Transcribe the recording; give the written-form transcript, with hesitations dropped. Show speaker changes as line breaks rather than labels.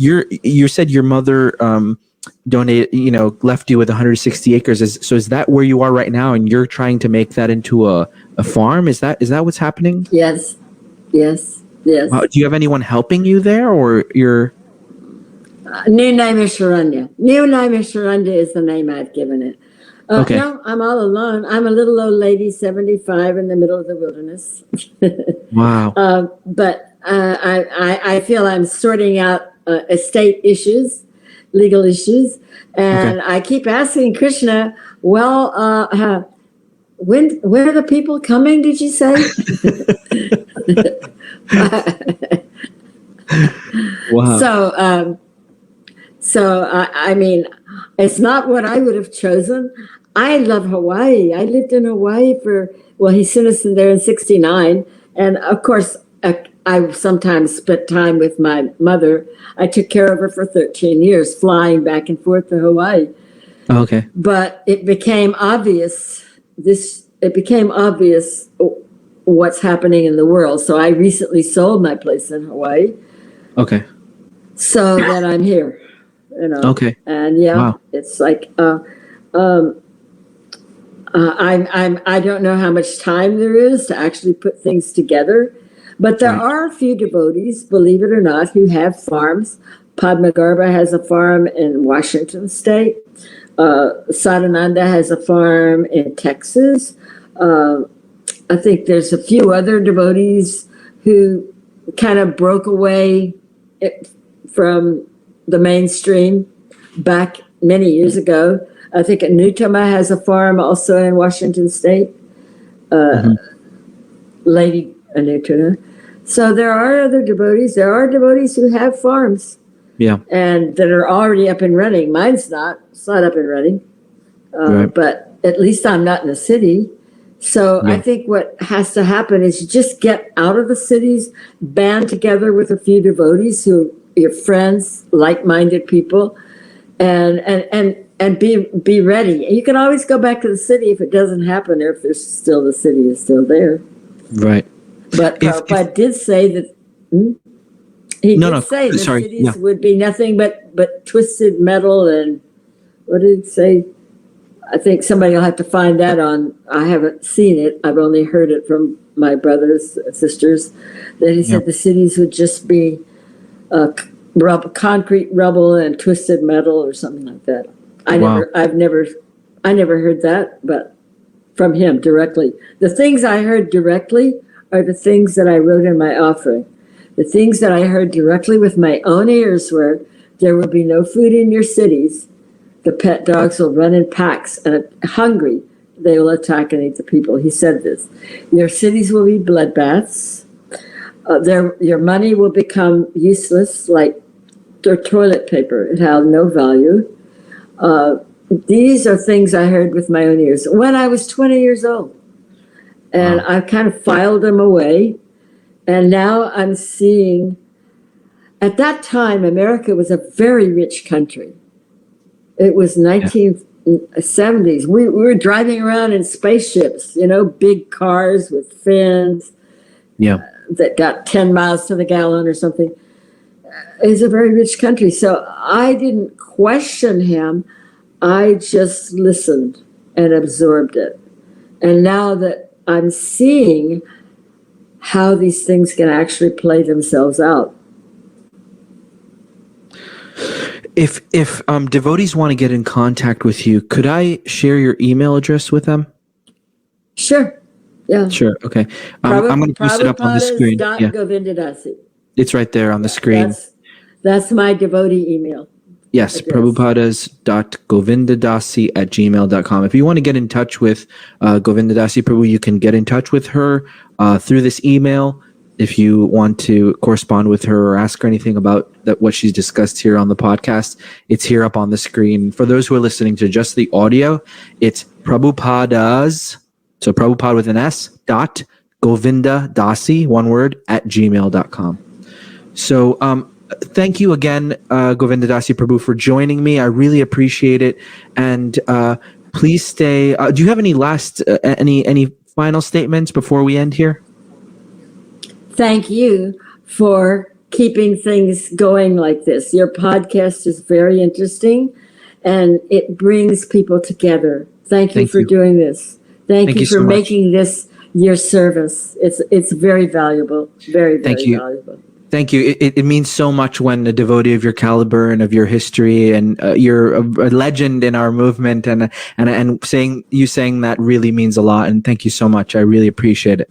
you said your mother donated, left you with 160 acres. Is that where you are right now, and you're trying to make that into a farm? Is that what's happening?
Yes.
Wow. Do you have anyone helping you there, or you're?
New name is Sharanya. New name is Sharanya is the name I've given it.
Okay.
No, I'm all alone. I'm a little old lady, 75, in the middle of the wilderness.
Wow.
But I feel I'm sorting out estate issues, legal issues, and I keep asking Krishna, well, when are the people coming, did you say?
Wow.
So I mean, it's not what I would have chosen. I love Hawaii. I lived in Hawaii he sent us in there in 1969. And of course, I sometimes spent time with my mother. I took care of her for 13 years, flying back and forth to Hawaii.
Okay.
But it became obvious what's happening in the world. So I recently sold my place in Hawaii.
Okay.
So that I'm here,
Okay.
And
wow.
It's like I don't know how much time there is to actually put things together, but there are a few devotees, believe it or not, who have farms. Padma Garba has a farm in Washington State. Sadhananda has a farm in Texas. I think there's a few other devotees who kind of broke away from the mainstream back many years ago. I think Nutama has a farm also in Washington State. Lady Anutana. So there are other devotees. There are devotees who have farms.
Yeah.
And that are already up and running. Mine's not. It's not up and running. But at least I'm not in a city. So I think what has to happen is you just get out of the cities, band together with a few devotees who your friends, like-minded people, and be ready. You can always go back to the city if it doesn't happen, or if the city is still there.
Right.
But Prabhupada did say that he did say the cities would be nothing but twisted metal, and what did he say? I think somebody will have to find that on. I haven't seen it. I've only heard it from my brothers and sisters. That he said the cities would just be concrete rubble and twisted metal or something like that. I never heard that, but from him directly. The things I heard directly are the things that I wrote in my offering. The things that I heard directly with my own ears were, there will be no food in your cities. The pet dogs will run in packs, and hungry, they will attack and eat the people. He said this. Your cities will be bloodbaths. Your money will become useless, like toilet paper. It has no value. These are things I heard with my own ears when I was 20 years old. And I kind of filed them away. And now I'm seeing, at that time, America was a very rich country. It was 1970s. We were driving around in spaceships, big cars with fins that got 10 miles to the gallon or something. It's a very rich country. So I didn't question him. I just listened and absorbed it. And now that I'm seeing how these things can actually play themselves out.
If devotees want to get in contact with you, could I share your email address with them?
Sure. Yeah.
Sure. Okay. I'm going to post it up on the screen.
Govinda Dasi.
It's right there on the screen.
That's my devotee email.
Yes, prabhupadas.govindadasi@gmail.com. If you want to get in touch with Govinda Dasi Prabhu, you can get in touch with her through this email. If you want to correspond with her or ask her anything about what she's discussed here on the podcast, it's here up on the screen. For those who are listening to just the audio, it's Prabhupadas, so Prabhupada with an S, .govindadasi, one word, @gmail.com. So thank you again, Govinda Dasi Prabhu, for joining me. I really appreciate it. And please stay. Do you have any last, any final statements before we end here?
Thank you for keeping things going like this. Your podcast is very interesting, and it brings people together. Thank you for doing this. Thank you for
so much.
making this your service. It's very valuable. Very, very valuable.
Thank you. It means so much when a devotee of your caliber and of your history, and you're a legend in our movement, and saying that really means a lot. And thank you so much. I really appreciate it.